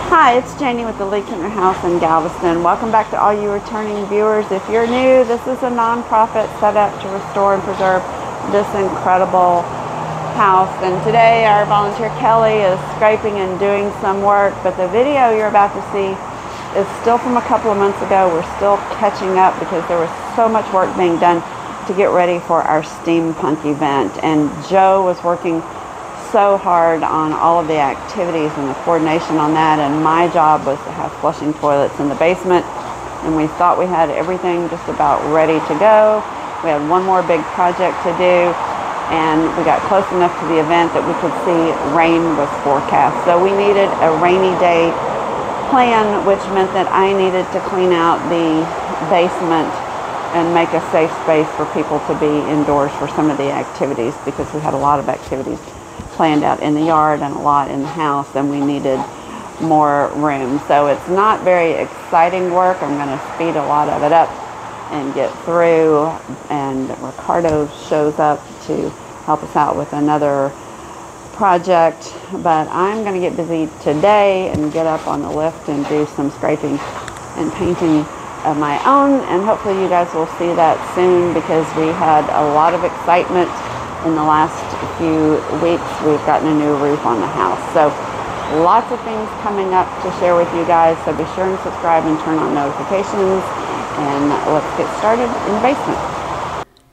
Hi, it's Janie with the League-Kempner house in Galveston. Welcome back to all you returning viewers. If you're new, this is a nonprofit set up to restore and preserve this incredible house. And today our volunteer Kelly is scraping and doing some work, but the video you're about to see is still from a couple of months ago. We're still catching up because there was so much work being done to get ready for our Steampunk event. And Joe was working so hard on all of the activities and the coordination on that, and my job was to have flushing toilets in the basement, and we thought we had everything just about ready to go. We had one more big project to do, and we got close enough to the event that we could see rain was forecast. So we needed a rainy day plan, which meant that I needed to clean out the basement and make a safe space for people to be indoors for some of the activities, because we had a lot of activities planned out in the yard and a lot in the house, and we needed more room. So it's not very exciting work. I'm going to speed a lot of it up and get through, and Ricardo shows up to help us out with another project, but I'm going to get busy today and get up on the lift and do some scraping and painting of my own, and hopefully you guys will see that soon, because we had a lot of excitement in the last few weeks. We've gotten a new roof on the house. So lots of things coming up to share with you guys. So be sure and subscribe and turn on notifications. And let's get started in the basement.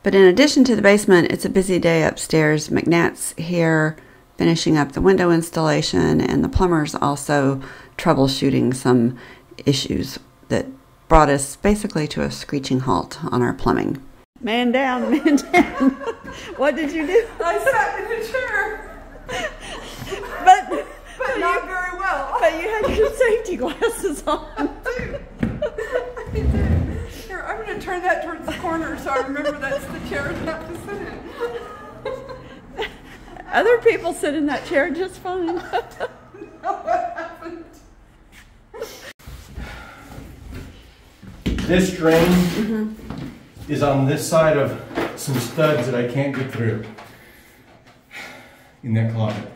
But in addition to the basement, it's a busy day upstairs. McNatt's here finishing up the window installation, and the plumber's also troubleshooting some issues that brought us basically to a screeching halt on our plumbing. Man down, man down. What did you do? I sat in a chair. But not very well. But you had your safety glasses on. I did. Here, I'm going to turn that towards the corner so I remember that's the chair I have to sit in. Other people sit in that chair just fine. No, what happened? This drain is on this side of some studs that I can't get through in that closet.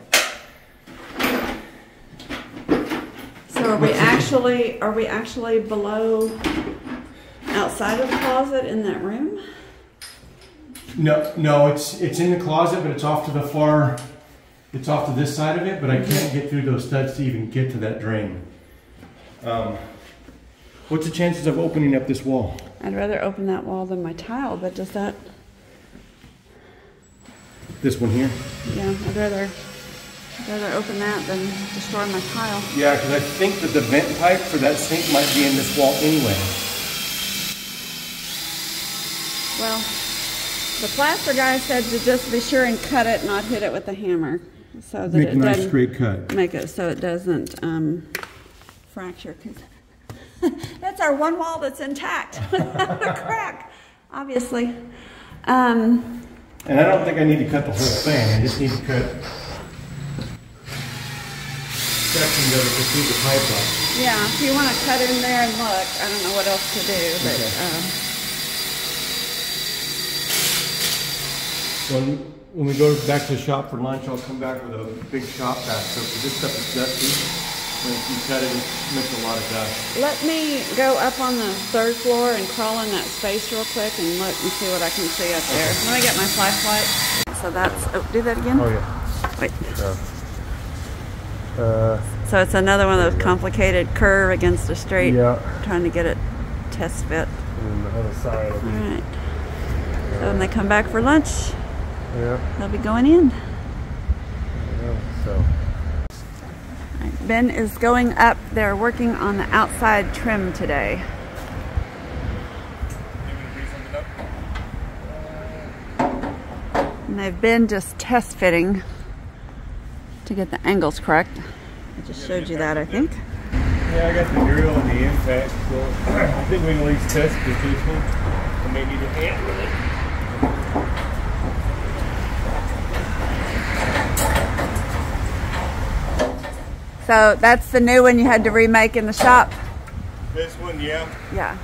So are we actually below, outside of the closet in that room? No, it's in the closet, but it's off to the far, it's off to this side of it, but I can't get through those studs to even get to that drain. What's the chances of opening up this wall? I'd rather open that wall than my tile, but does that... This one here? Yeah, I'd rather open that than destroy my tile. Yeah, because I think that the vent pipe for that sink might be in this wall anyway. Well, the plaster guy said to just be sure and cut it, not hit it with a hammer, so that make it a nice doesn't straight cut. Make it so it doesn't fracture. That's our one wall that's intact without a crack, obviously. And I don't think I need to cut the whole thing. I just need to cut sections of it to feed the pipe up. Yeah, if you want to cut in there and look, I don't know what else to do, but okay. When we go back to the shop for lunch, I'll come back with a big shop vac. So for this stuff is dusty. When you cut it, it makes a lot of dust. Let me go up on the third floor and crawl in that space real quick and look and see what I can see up there. Let me get my flashlight. So that's, oh, do that again? Oh yeah. Wait. So it's another one of those complicated curve against a straight. Yeah. Trying to get it test fit. And the other side. All right. So when they come back for lunch, yeah, they'll be going in. Yeah, so. Ben is going up. They're working on the outside trim today. And they've been just test fitting to get the angles correct. I just showed you that, I think. Yeah, I got the drill and the impact, so I think we can at least test this one and maybe the hand with it. So that's the new one you had to remake in the shop? This one, yeah. Yeah.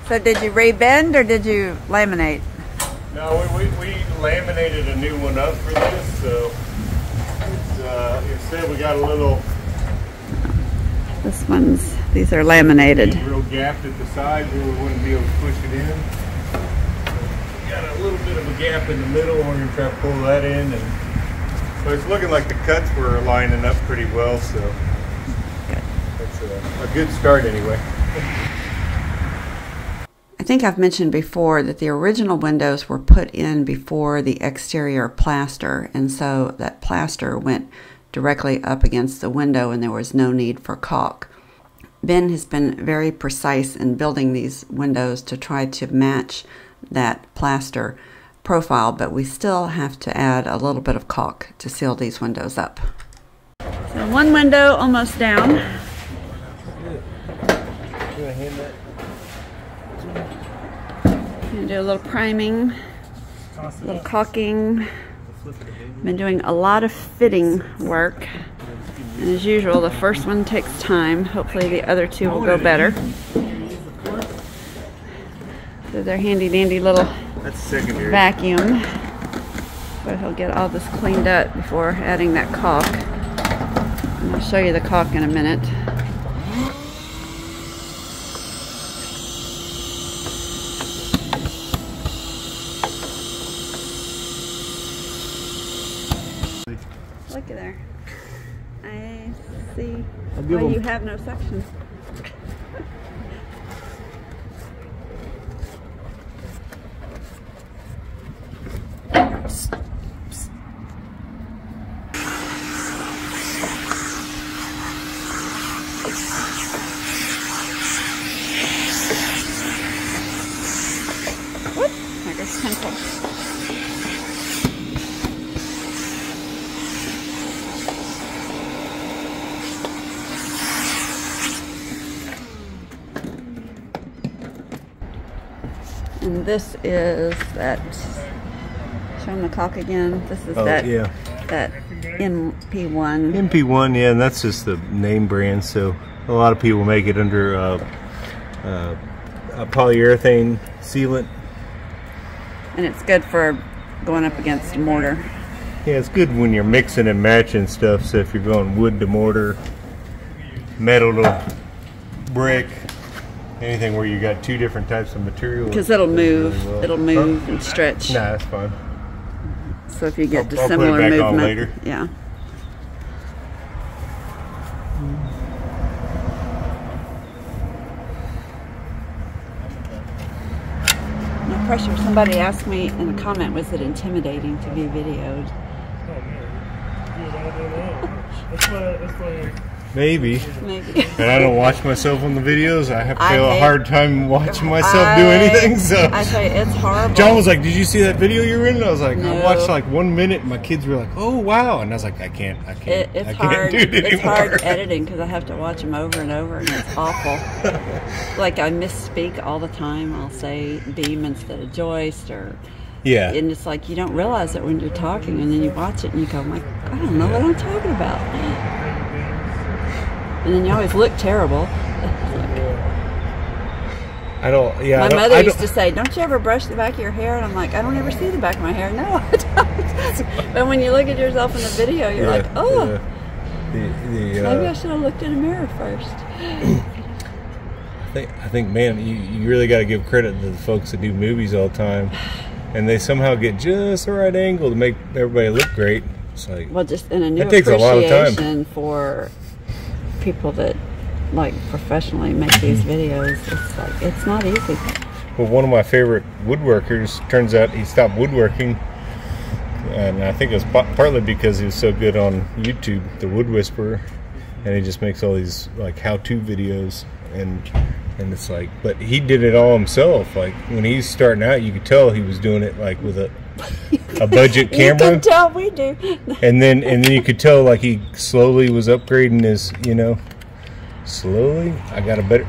So did you rebend or did you laminate? No, we laminated a new one up for this, so it's, instead we got a little These are laminated. Real gapped at the side where we wouldn't be able to push it in. We got a little bit of a gap in the middle. We're going to try to pull that in. And so it's looking like the cuts were lining up pretty well. So that's a good start anyway. I think I've mentioned before that the original windows were put in before the exterior plaster, and so that plaster went directly up against the window and there was no need for caulk. Ben has been very precise in building these windows to try to match that plaster profile, but we still have to add a little bit of caulk to seal these windows up. So one window almost down. Gonna do a little priming, a little caulking. Been doing a lot of fitting work, and as usual the first one takes time. Hopefully the other two will go better. So their handy dandy little vacuum, but he'll get all this cleaned up before adding that caulk, and I'll show you the caulk in a minute. Look at there. I see why you have no section. Whoop! There goes pencil. And this is that, show them the caulk again. This is that MP1. MP1, yeah, and that's just the name brand. So a lot of people make it under a polyurethane sealant. And it's good for going up against mortar. Yeah, it's good when you're mixing and matching stuff. So if you're going wood to mortar, metal to brick, anything where you got two different types of material. Because it'll move. Really well. It'll move and stretch. Nah, that's fine. So if you get I'll dissimilar put it back movement. on later. Yeah. No pressure. Somebody asked me in a comment, was it intimidating to be videoed? Oh man, do it all day long. That's why Maybe. Maybe. And I don't watch myself on the videos. I have a hard time watching myself do anything. So I tell you, it's horrible. John was like, "Did you see that video you were in?" And I was like, No. "I watched like 1 minute." And my kids were like, "Oh wow!" And I was like, "I can't It's do it hard. anymore." It's hard editing because I have to watch them over and over, and it's awful. Like I misspeak all the time. I'll say beam instead of joist, or Yeah. and it's like you don't realize it when you're talking, and then you watch it and you go, "My, I don't know what I'm talking about." And then you always look terrible. I don't. Yeah. My mother used to say, "Don't you ever brush the back of your hair?" And I'm like, "I don't ever see the back of my hair." No, I don't. But when you look at yourself in the video, you're like, "Oh, maybe I should have looked in a mirror first." I think, man, you really got to give credit to the folks that do movies all the time, and they somehow get just the right angle to make everybody look great. It's like, well, just in a new it takes a lot of time appreciation for people that like professionally make these videos. It's like it's not easy. Well, one of my favorite woodworkers, turns out he stopped woodworking, and I think it was partly because he was so good on YouTube, the Wood Whisperer, and he just makes all these like how-to videos, and it's like, but he did it all himself. Like when he's starting out, you could tell he was doing it like with a budget camera. You can tell we do. And then you could tell like he slowly was upgrading his, slowly. I got a better,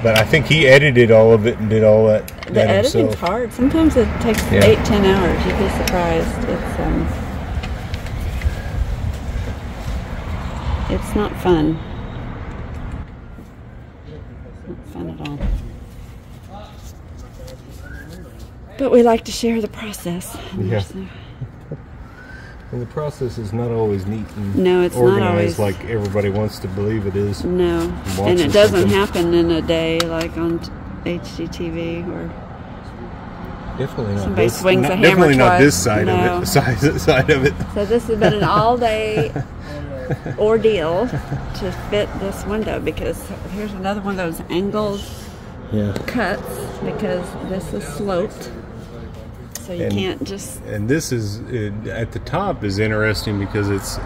but I think he edited all of it and did all that. The editing's hard. Sometimes it takes 8-10 hours. You'd be surprised. It's not fun. Not fun at all. But we like to share the process. Yeah. And the process is not always neat and No, it's not always. organized like everybody wants to believe it is. No, and it doesn't happen in a day like on HGTV or Definitely not somebody this. swings a hammer Definitely not twice. this side No. of it. Side of it. So this has been an all-day ordeal to fit this window, because here's another one of those angled Yeah. cuts, because this is sloped, so you can't just. And this is at the top is interesting because it's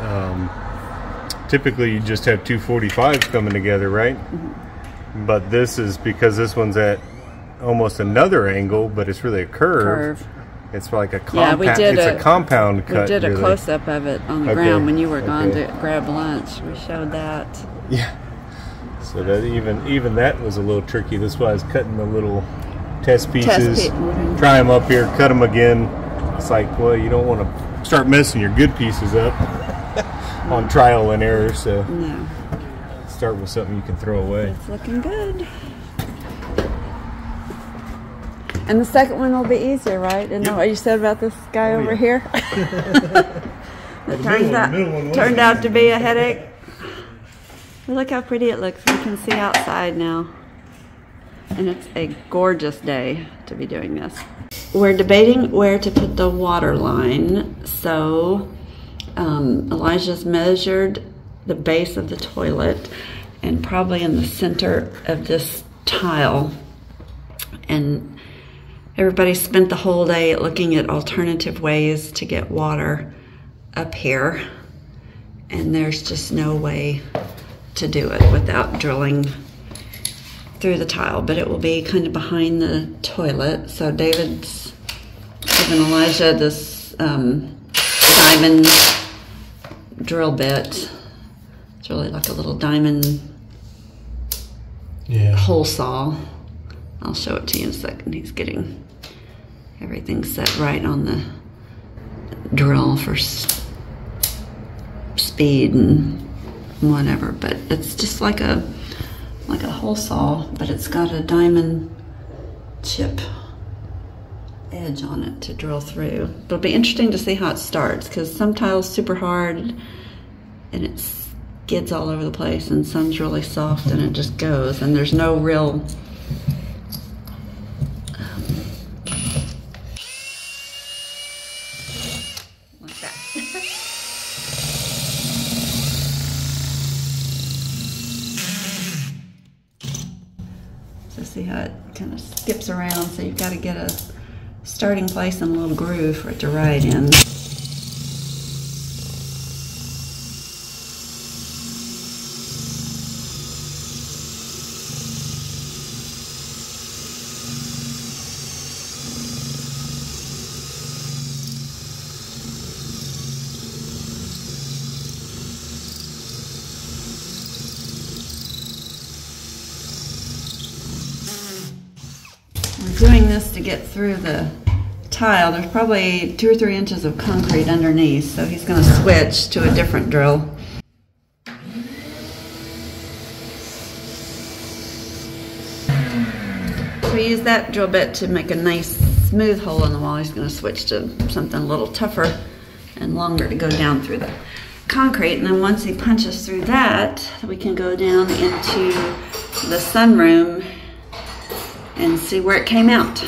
typically you just have two 45s coming together, right? Mm-hmm. But this is because this one's at almost another angle, but it's really a curve. It's like a compound. Yeah, we did it's a compound cut. We did a really. close-up of it on the ground when you were gone to grab lunch. We showed that. Yeah. So that even that was a little tricky. That's why I was cutting the little test pieces. Try them up here, cut them again. It's like, well, you don't want to start messing your good pieces up on trial and error. So No. start with something you can throw away. It's looking good. And the second one will be easier, right? Isn't that what you said about this guy over here? It turned out to be a headache. But look how pretty it looks. We can see outside now. And it's a gorgeous day to be doing this. We're debating where to put the water line. So Elijah's measured the base of the toilet and probably in the center of this tile. And everybody spent the whole day looking at alternative ways to get water up here. And there's just no way to do it without drilling through the tile. But it will be kind of behind the toilet. So David's given Elijah this diamond drill bit. It's really like a little diamond hole saw. I'll show it to you in a second. He's getting everything set right on the drill for speed and whatever. But it's just like a hole saw, but it's got a diamond chip edge on it to drill through. But it'll be interesting to see how it starts, because some tile's super hard and it skids all over the place, and some's really soft and it just goes, and there's no real like that. So see how it kind of skips around, so you've got to get a starting place and a little groove for it to ride in. We're doing this to get through the tile. There's probably 2 or 3 inches of concrete underneath, so he's going to switch to a different drill. So we use that drill bit to make a nice smooth hole in the wall. He's going to switch to something a little tougher and longer to go down through the concrete. And then once he punches through that, we can go down into the sunroom and see where it came out.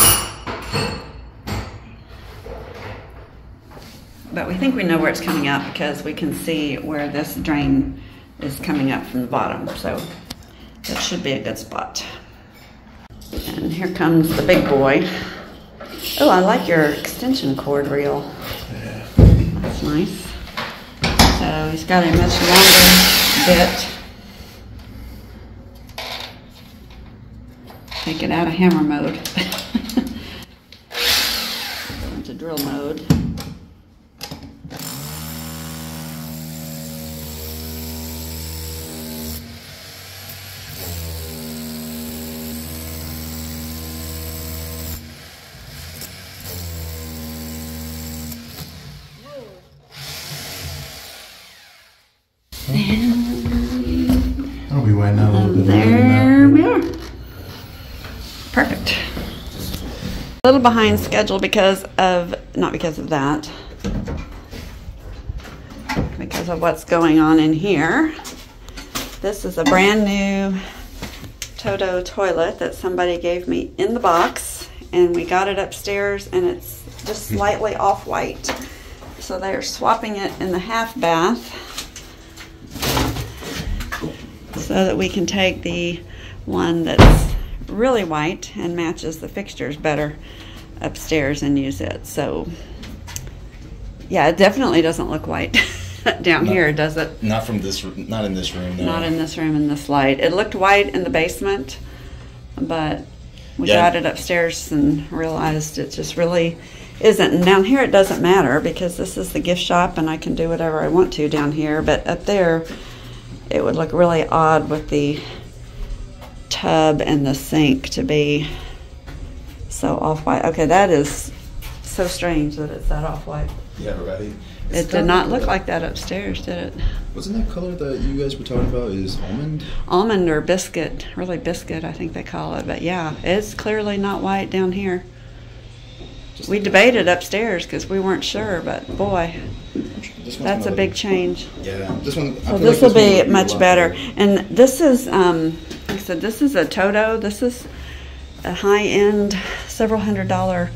But we think we know where it's coming out because we can see where this drain is coming up from the bottom. So that should be a good spot. And here comes the big boy. Oh, I like your extension cord reel. Yeah. That's nice. So he's got a much longer bit. Take it out of hammer mode. Go into drill mode. I'll be waiting out a little bit. There we are. Perfect. A little behind schedule because of, not because of that. because of what's going on in here. This is a brand new Toto toilet that somebody gave me in the box, and we got it upstairs, and it's just slightly off-white. So they're swapping it in the half bath so that we can take the one that's really white and matches the fixtures better upstairs and use it. So yeah, it definitely doesn't look white down here, does it? Not from this, not in this room. No. Not in this room in this light. It looked white in the basement, but we got it upstairs and realized it just really isn't. And down here it doesn't matter because this is the gift shop and I can do whatever I want to down here. But up there, it would look really odd with the tub and the sink to be so off-white. Okay, that is so strange that it's that off-white. Yeah, right. It did not look like that upstairs, did it? Wasn't that color that you guys were talking about is almond? Almond or biscuit, really biscuit I think they call it. But yeah, it's clearly not white down here. Just We like debated upstairs because we weren't sure, but boy, that's a big change. Yeah, this one. So this will be much better. And this is, like I said, this is a Toto. This is a high-end, several $100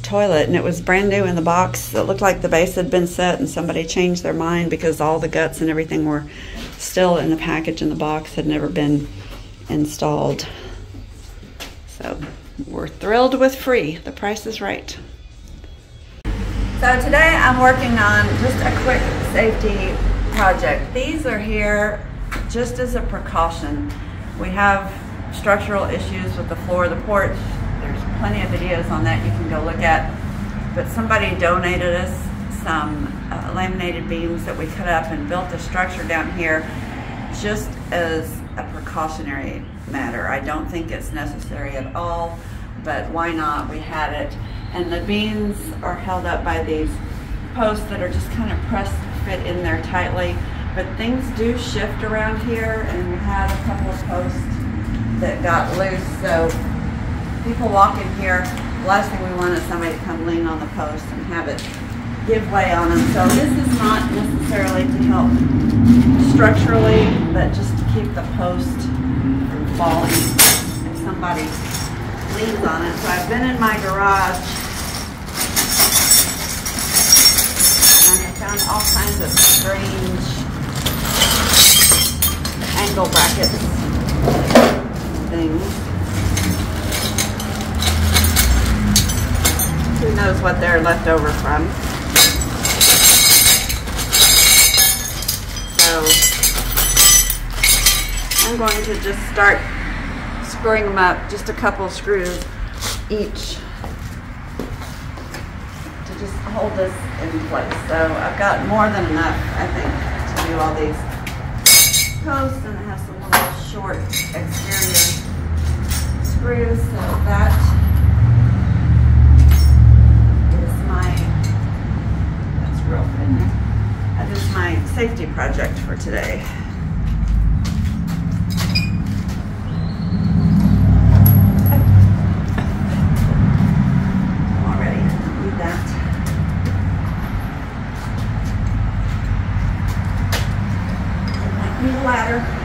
toilet, and it was brand new in the box. It looked like the base had been set and somebody changed their mind because all the guts and everything were still in the package in the box, had never been installed. So we're thrilled with free. The price is right. So today I'm working on just a quick safety project. These are here just as a precaution. We have structural issues with the floor of the porch. There's plenty of videos on that you can go look at. But somebody donated us some laminated beams that we cut up and built a structure down here just as a precautionary matter. I don't think it's necessary at all, but why not? We had it. And the beams are held up by these posts that are just kind of pressed to fit in there tightly. But things do shift around here, and we had a couple of posts that got loose. So people walk in here, the last thing we want is somebody to come lean on the post and have it give way on them. So this is not necessarily to help structurally, but just to keep the post from falling if somebody leans on it. So I've been in my garage and I found all kinds of strange angle brackets things. Who knows what they're left over from. So I'm going to just start screwing them up, just a couple screws each to just hold this in place. So I've got more than enough, I think, to do all these posts, and I have some little short exterior screws, so that in there. That is my safety project for today. Already need that. I need a ladder.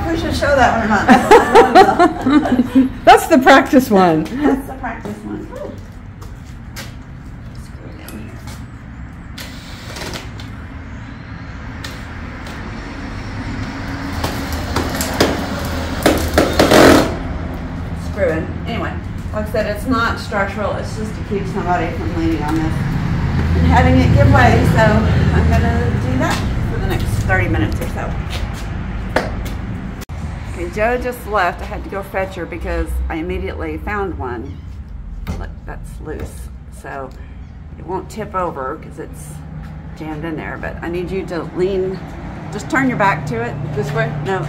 We should show that one or not. That's the practice one. That's the practice one. Screw it down here. Screwing. Anyway, like I said, it's not structural. It's just to keep somebody from leaning on this and having it give way. So I'm going to do that for the next 30 minutes or so. Okay, Joe just left. I had to go fetch her because I immediately found one. Look, that's loose. So it won't tip over because it's jammed in there, but I need you to lean, just turn your back to it. This way? No,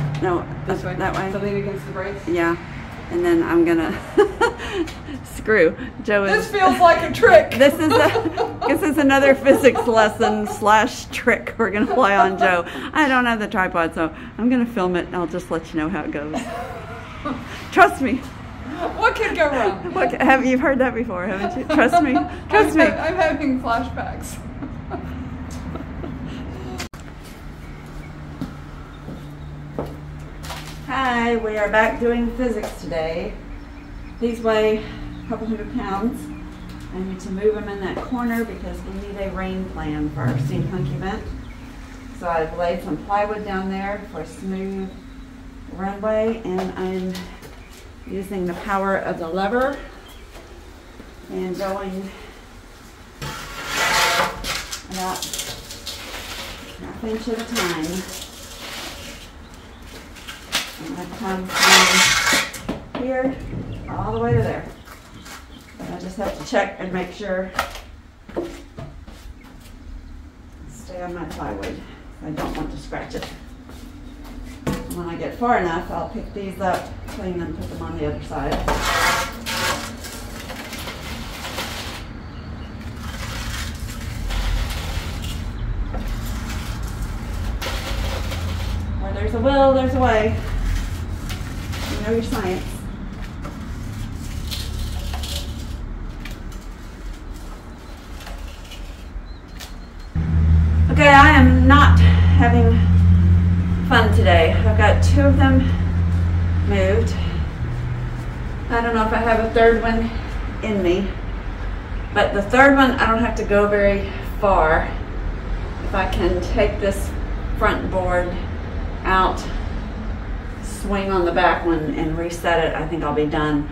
This way? that way. So lean against the brakes? Yeah, and then I'm gonna screw. Joe is. This feels like a trick. This is another physics lesson / trick we're gonna play on Joe. I don't have the tripod, so I'm gonna film it and I'll just let you know how it goes. Trust me. What could go wrong? You've heard that before, haven't you? Trust me. Trust me. I'm having flashbacks. Hi, we are back doing physics today. These weigh a couple 100 pounds. I need to move them in that corner because we need a rain plan for our Steampunk event. So I've laid some plywood down there for a smooth runway, and I'm using the power of the lever and going about half inch at a time. I'm going to come from here all the way to there. And I just have to check and make sure stay on my plywood. I don't want to scratch it. When I get far enough, I'll pick these up, clean them, put them on the other side. Where there's a will, there's a way. You know your science. Okay, I am not having fun today. I've got 2 of them moved. I don't know if I have a 3rd one in me, but the 3rd one I don't have to go very far. If I can take this front board out, swing on the back one and reset it, I think I'll be done.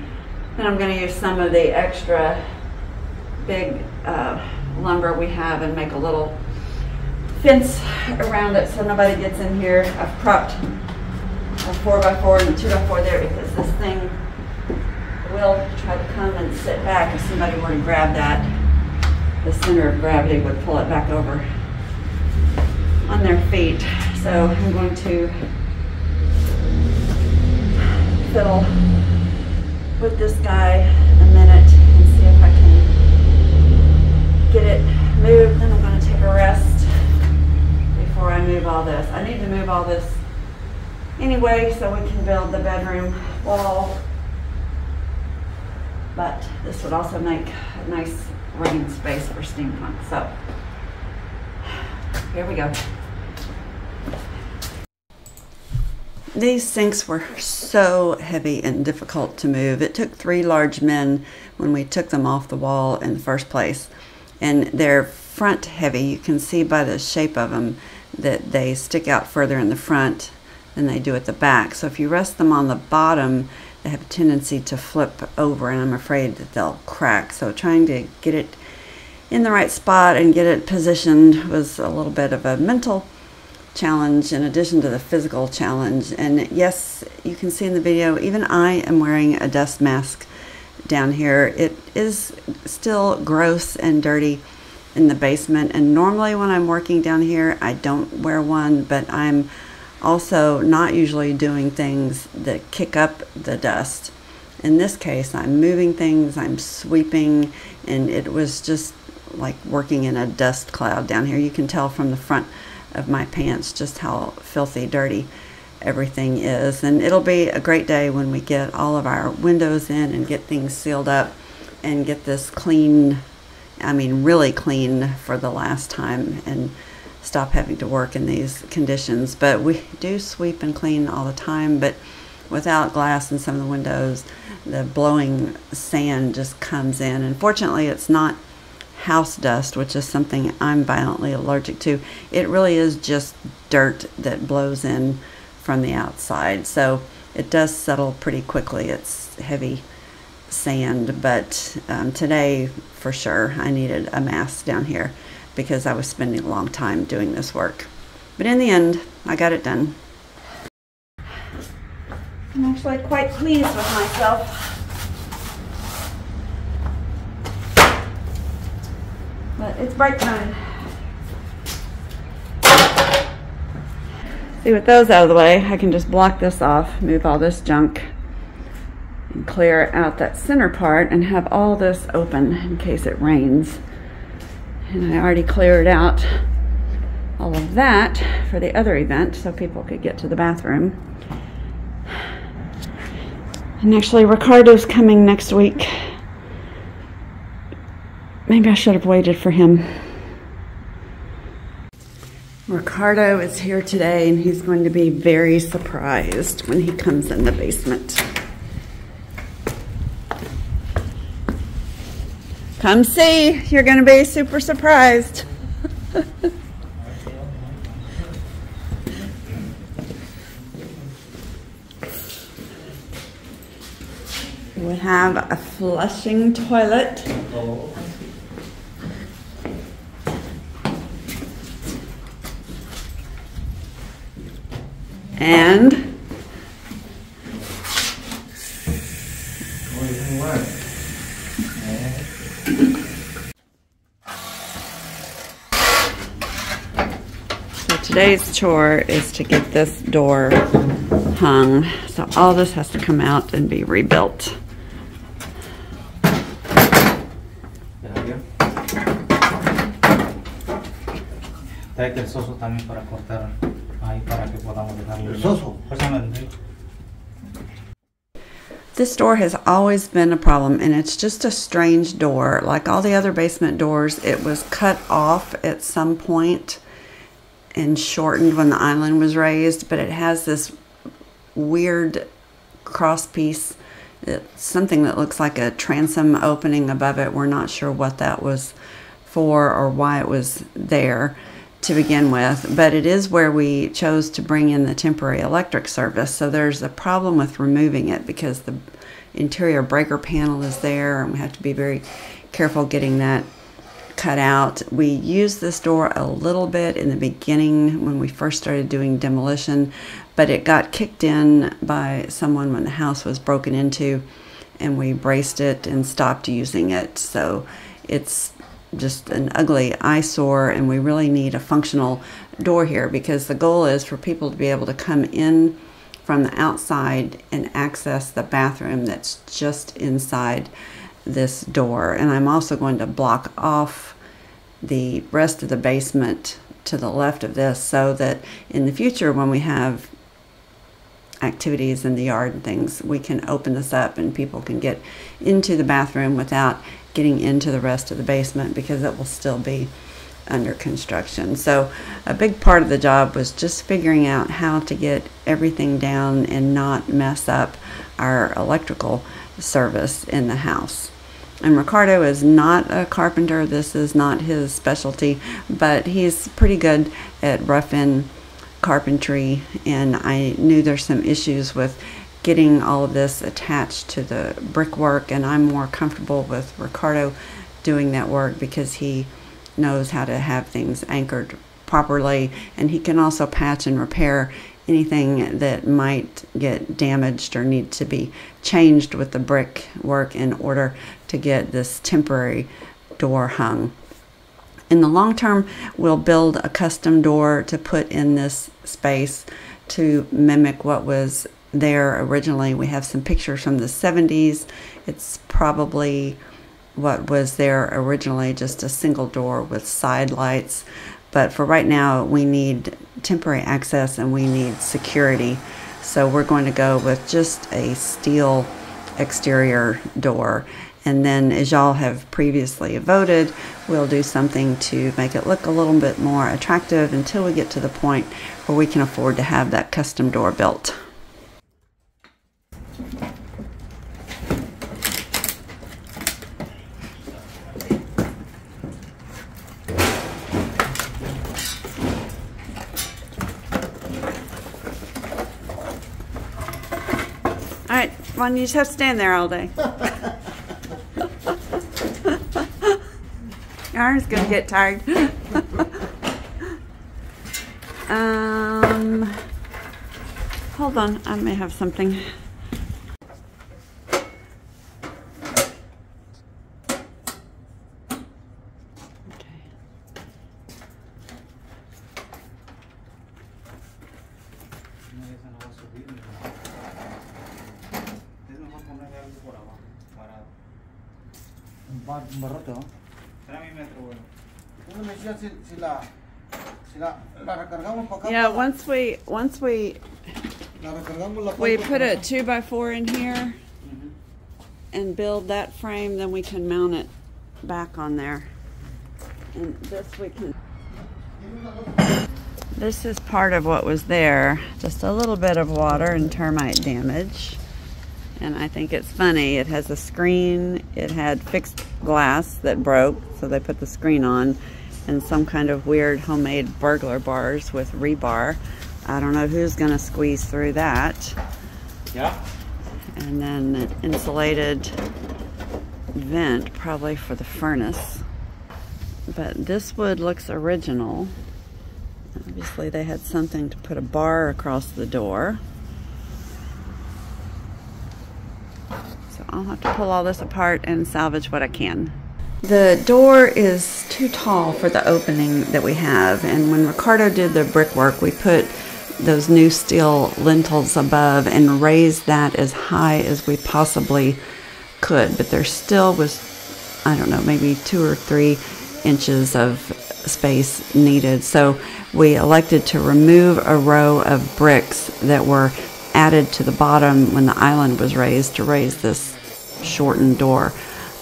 Then I'm going to use some of the extra big lumber we have and make a little fence around it so nobody gets in here. I've propped a 4x4 and a 2x4 there because this thing will try to come and sit back. If somebody were to grab that, the center of gravity would pull it back over on their feet. So I'm going to fiddle with this guy a minute and see if I can get it moved. Then I'm going to take a rest before I move all this. I need to move all this anyway so we can build the bedroom wall, but this would also make a nice rain space for Steampunk. So here we go. These sinks were so heavy and difficult to move. It took 3 large men when we took them off the wall in the first place, and they're front heavy. You can see by the shape of them that they stick out further in the front than they do at the back. So if you rest them on the bottom, they have a tendency to flip over, and I'm afraid that they'll crack. So trying to get it in the right spot and get it positioned was a little bit of a mental challenge in addition to the physical challenge. And yes, you can see in the video, even I am wearing a dust mask down here. It is still gross and dirty in the basement, and normally when I'm working down here I don't wear one, but I'm also not usually doing things that kick up the dust. In this case, I'm moving things, I'm sweeping, and it was just like working in a dust cloud down here. You can tell from the front of my pants just how filthy dirty everything is. And it'll be a great day when we get all of our windows in and get things sealed up and get this clean, I mean really clean for the last time, and stop having to work in these conditions. But we do sweep and clean all the time, but without glass in some of the windows, the blowing sand just comes in. And fortunately it's not house dust, which is something I'm violently allergic to. It really is just dirt that blows in from the outside, so it does settle pretty quickly. It's heavy sand, but today for sure I needed a mask down here because I was spending a long time doing this work. But in the end, I got it done. I'm actually quite pleased with myself. But it's break time. See, with those out of the way, I can just block this off, move all this junk, and clear out that center part and have all this open in case it rains. And I already cleared out all of that for the other event so people could get to the bathroom. And actually, Ricardo's coming next week. Maybe I should have waited for him. Ricardo is here today, and he's going to be very surprised when he comes in the basement. Come see, you're going to be super surprised. We have a flushing toilet. And so today's chore is to get this door hung. So all this has to come out and be rebuilt. Trae el soso también para cortar ahí para que podamos dejarlo. El soso. This door has always been a problem, and it's just a strange door. Like all the other basement doors, it was cut off at some point and shortened when the island was raised, but it has this weird cross piece. It's something that looks like a transom opening above it. We're not sure what that was for or why it was there to begin with, but it is where we chose to bring in the temporary electric service. So there's a problem with removing it because the interior breaker panel is there, and we have to be very careful getting that cut out. We used this door a little bit in the beginning when we first started doing demolition, but it got kicked in by someone when the house was broken into, and we braced it and stopped using it. So it's just an ugly eyesore, and we really need a functional door here because the goal is for people to be able to come in from the outside and access the bathroom that's just inside this door. And I'm also going to block off the rest of the basement to the left of this so that in the future when we have activities in the yard and things, we can open this up and people can get into the bathroom without getting into the rest of the basement because it will still be under construction. So a big part of the job was just figuring out how to get everything down and not mess up our electrical service in the house. And Ricardo is not a carpenter. This is not his specialty, but he's pretty good at rough-in carpentry, and I knew there's some issues with getting all of this attached to the brickwork, and I'm more comfortable with Ricardo doing that work because he knows how to have things anchored properly, and he can also patch and repair anything that might get damaged or need to be changed with the brickwork in order to get this temporary door hung. In the long term, we'll build a custom door to put in this space to mimic what was there originally. We have some pictures from the 70s. It's probably what was there originally, just a single door with side lights. But for right now, we need temporary access and we need security. So we're going to go with just a steel exterior door. And then, as y'all have previously voted, we'll do something to make it look a little bit more attractive until we get to the point where we can afford to have that custom door built. All right, well, you just have to stand there all day. Aaron's gonna get tired. Hold on, I may have something. Okay. barrote, ¿no? Era mi metro, bueno. Yo me decía si la recargamos para acá. Yeah, once we La recargamos la put a 2x4 in here and build that frame, then we can mount it back on there. And this is part of what was there. Just a little bit of water and termite damage. And I think it's funny, it has a screen, it had fixed glass that broke, so they put the screen on, and some kind of weird homemade burglar bars with rebar. I don't know who's gonna squeeze through that. Yeah. And then an insulated vent, probably for the furnace. But this wood looks original. Obviously they had something to put a bar across the door. So I'll have to pull all this apart and salvage what I can. The door is too tall for the opening that we have, and when Ricardo did the brickwork, we put those new steel lintels above and raised that as high as we possibly could, but there still was, I don't know, maybe 2 or 3 inches of space needed. So we elected to remove a row of bricks that were added to the bottom when the island was raised to raise this shortened door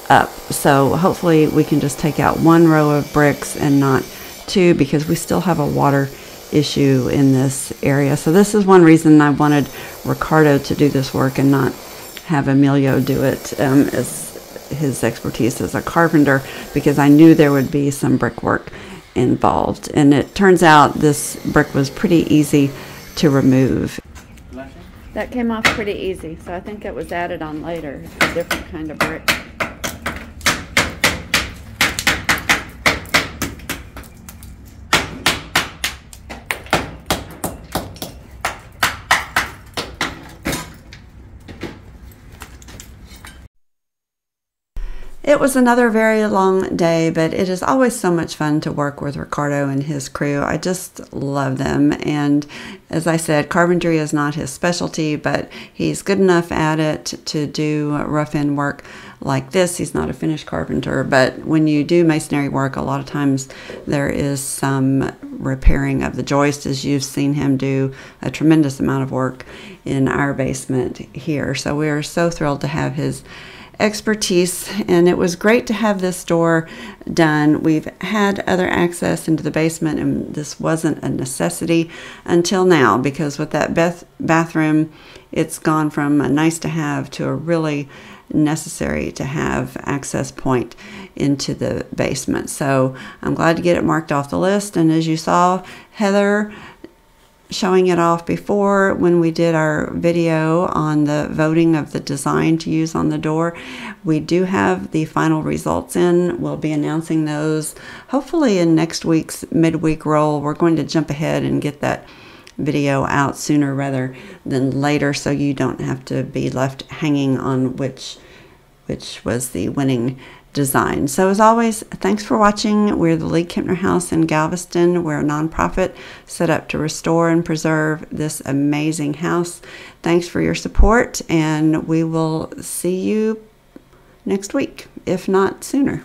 up. So hopefully we can just take out 1 row of bricks and not 2, because we still have a water issue in this area. So this is one reason I wanted Ricardo to do this work and not have Emilio do it, as his expertise as a carpenter, because I knew there would be some brickwork involved. And it turns out this brick was pretty easy to remove. That came off pretty easy, so I think it was added on later. It's a different kind of brick. It was another very long day, but it is always so much fun to work with Ricardo and his crew. I just love them. And as I said, carpentry is not his specialty, but he's good enough at it to do rough-in work like this. He's not a finished carpenter, but when you do masonry work, a lot of times there is some repairing of the joist, as you've seen him do a tremendous amount of work in our basement here. So we're so thrilled to have his expertise, and it was great to have this door done. We've had other access into the basement, and this wasn't a necessity until now, because with that bathroom, it's gone from a nice to have to a really necessary to have access point into the basement. So I'm glad to get it marked off the list. And as you saw Heather showing it off before when we did our video on the voting of the design to use on the door, we do have the final results in. We'll be announcing those hopefully in next week's midweek roll. We're going to jump ahead and get that video out sooner rather than later, so you don't have to be left hanging on which was the winning design. So as always, thanks for watching. We're the League-Kempner House in Galveston. We're a nonprofit set up to restore and preserve this amazing house. Thanks for your support, and we will see you next week, if not sooner.